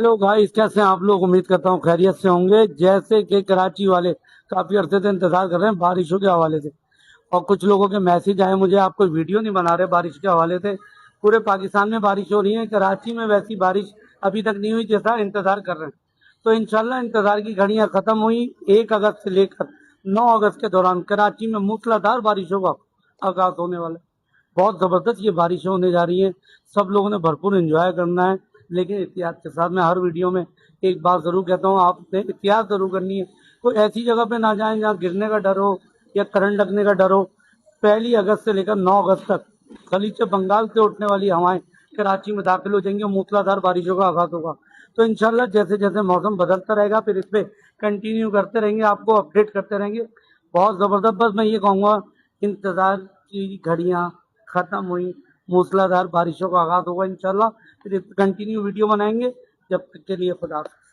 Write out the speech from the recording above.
Hello guys, कैसे हैं आप लोग। उम्मीद करता हूँ खैरियत से होंगे। जैसे कि कराची वाले काफी अरसे से इंतजार कर रहे हैं बारिशों के हवाले से, और कुछ लोगों के मैसेज आए मुझे, आप कोई वीडियो नहीं बना रहे बारिश के हवाले से। पूरे पाकिस्तान में बारिश हो रही है, कराची में वैसी बारिश अभी तक नहीं हुई जैसा इंतजार कर रहे हैं। तो इंशाल्लाह इंतजार की घड़ियां खत्म हुई। 1 अगस्त से लेकर 9 अगस्त के दौरान कराची में मूसलाधार बारिशों का आगाज होने वाला है। बहुत ज़बरदस्त ये बारिशें होने जा रही हैं। सब लोगों ने भरपूर एंजॉय करना है, लेकिन एहतियात के साथ। मैं हर वीडियो में एक बात ज़रूर कहता हूँ, आपने एहतियात ज़रूर करनी है। कोई ऐसी जगह पे ना जाएं जहाँ गिरने का डर हो या करंट लगने का डर हो। 1 अगस्त से लेकर 9 अगस्त तक खलीज बंगाल से उठने वाली हवाएं कराची में दाखिल हो जाएंगी और मूसलाधार बारिशों का आगाज होगा। तो इंशाल्लाह जैसे जैसे मौसम बदलता रहेगा, फिर इस पे कंटिन्यू करते रहेंगे, आपको अपडेट करते रहेंगे। बहुत ज़बरदस्त। बस मैं ये कहूँगा, इंतज़ार की घड़ियाँ खत्म हुई, मूसलाधार बारिशों का आगाज होगा इंशाल्लाह। फिर कंटिन्यू वीडियो बनाएंगे। जब तक के लिए खुदा हाफ़िज़।